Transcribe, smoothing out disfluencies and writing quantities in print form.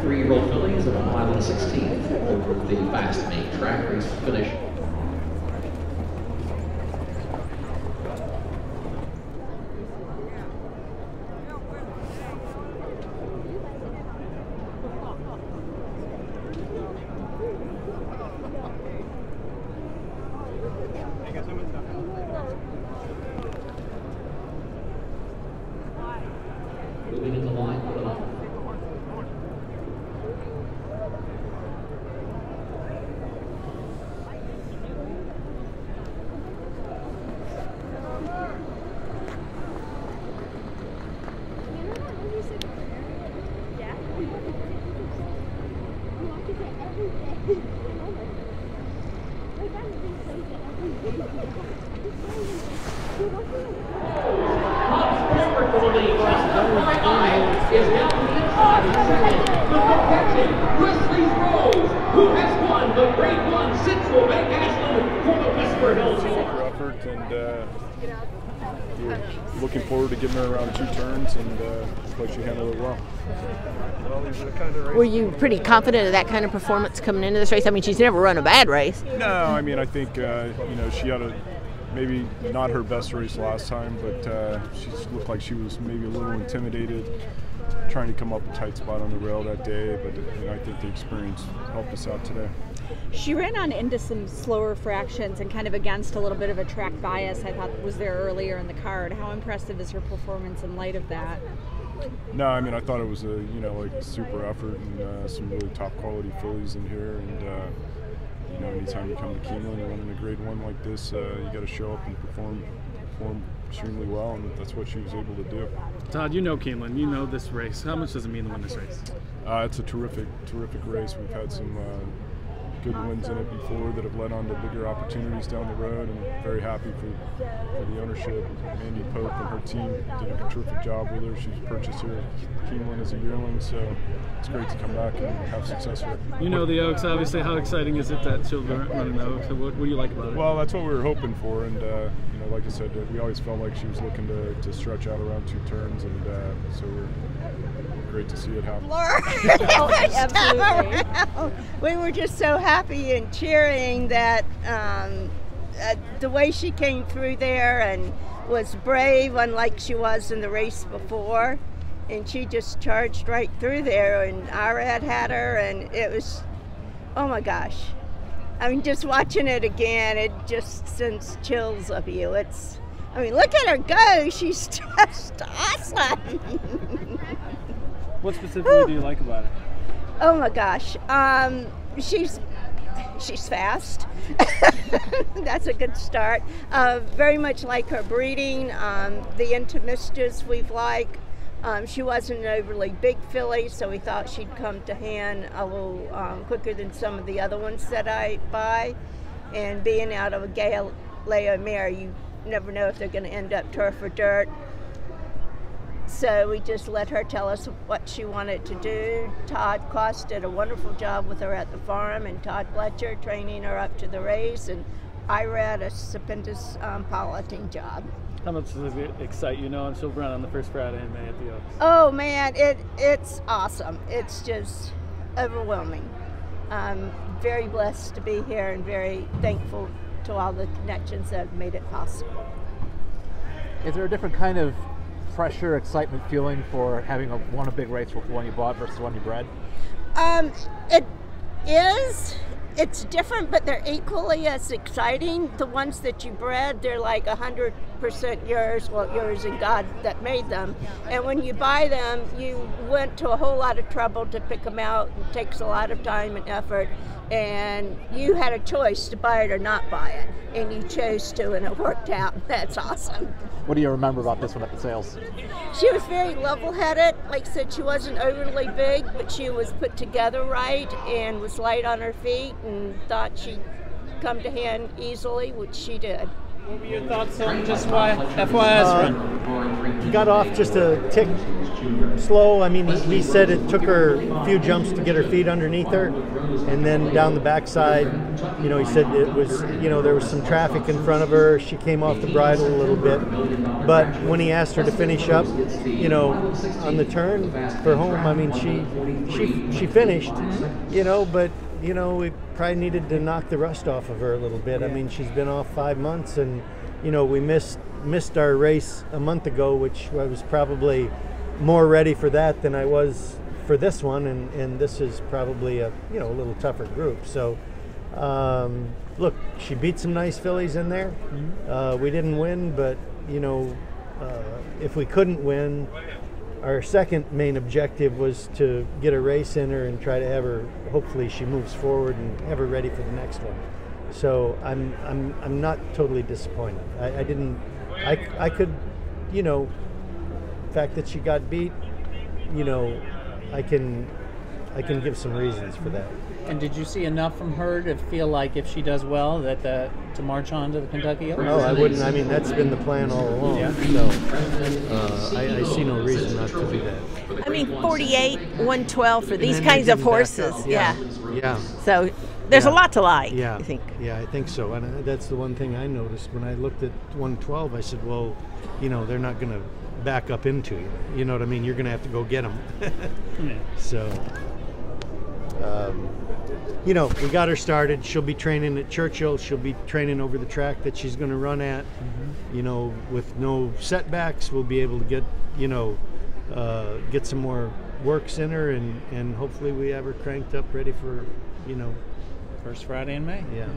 3-year-old fillies at a mile and 16th over the fast main track race finish. Moving in the line for the line. Who has won the Grade 1 Central Bank Ashland for the Westward Hills. Effort, and we're looking forward to getting her around 2 turns, and looks like she handled it well. Well, these are the kind of races. Were you pretty confident of that kind of performance coming into this race? I mean, she's never run a bad race. No, I mean, I think you know, she had maybe not her best race last time, but she looked like she was maybe a little intimidated trying to come up a tight spot on the rail that day, but you know, I think the experience helped us out today. She ran on into some slower fractions and kind of against a little bit of a track bias I thought was there earlier in the card. How impressive is her performance in light of that? No, I mean, I thought it was a like super effort, and some really top quality fillies in here, and you know, anytime you come to Keeneland and running a Grade 1 like this, you got to show up and perform extremely well, and that's what she was able to do. Todd, you know Keeneland, you know this race. How much does it mean to win this race? It's a terrific race. We've had some good wins in it before that have led on to bigger opportunities down the road, and very happy for the ownership. Mandy Pope and her team did a terrific job with her. She's purchased her Keeneland as a yearling, so it's great to come back and have success with her. You know the Oaks, obviously. How exciting is it that she'll run in the Oaks? What do you like about it? Well, that's what we were hoping for, and you know, like I said, we always felt like she was looking to stretch out around 2 turns, and so we're great to see it happen. Absolutely. We were just so happy and cheering that the way she came through there and was brave, unlike she was in the race before, and she just charged right through there, and Irad had her, and it was, oh my gosh. I mean, just watching it again, it just sends chills up you. I mean, look at her go. She's just awesome. What specifically do you like about it? Oh my gosh, she's fast. That's a good start. Very much like her breeding. The Into Mischief we've liked. She wasn't an overly big filly, so we thought she'd come to hand a little quicker than some of the other ones that I buy. And being out of a Galileo mare, you never know if they're going to end up turf or dirt. So we just let her tell us what she wanted to do. Todd Cost did a wonderful job with her at the farm, and Todd Pletcher training her up to the race, and I ran a stupendous piloting job. How much does it excite you knowing she'll run on the first Friday in May at the Oaks? Oh man, it's awesome. It's just overwhelming. I'm very blessed to be here and very thankful to all the connections that have made it possible. Is there a different kind of pressure, excitement feeling for having won a big race with one you bought versus one you bred? It is. It's different, but they're equally as exciting. The ones that you bred, they're like 100% yours, well, yours and God that made them. And when you buy them, you went to a whole lot of trouble to pick them out. It takes a lot of time and effort. And you had a choice to buy it or not buy it. And you chose to, and it worked out. That's awesome. What do you remember about this one at the sales? She was very level-headed. Like I said, she wasn't overly big, but she was put together right and was light on her feet and thought she'd come to hand easily, which she did. What were your thoughts on just FYI's run? He got off just a tick slow. I mean, he said it took her a few jumps to get her feet underneath her, and then down the backside, you know, he said it was, you know, there was some traffic in front of her. She came off the bridle a little bit, but when he asked her to finish up, you know, on the turn for home, I mean, she finished, you know, but you know, we probably needed to knock the rust off of her a little bit. I mean, she's been off 5 months, and you know, we missed our race a month ago, which I was probably more ready for that than I was for this one, and this is probably a, you know, a little tougher group. So look, she beat some nice fillies in there. We didn't win, but you know, if we couldn't win, our second main objective was to get a race in her and try to have her, hopefully she moves forward and have her ready for the next one. So I'm not totally disappointed. I could, you know, the fact that she got beat, you know, I can give some reasons for that. And did you see enough from her to feel like if she does well that to march on to the Kentucky Oaks? Oh, I wouldn't. I mean, that's been the plan all along. Yeah. So I see no reason not to do that. I mean, 48, 112 for these kinds of horses. Yeah. So there's a lot to like, I think. Yeah, I think so. And that's the one thing I noticed when I looked at 112. I said, well, you know, they're not going to back up into you. You know what I mean? You're going to have to go get them. So, you know, we got her started. She'll be training at Churchill. She'll be training over the track that she's going to run at. You know, with no setbacks, we'll be able to get, you know, get some more works in her, and hopefully we have her cranked up ready for, you know, first Friday in May. Yeah.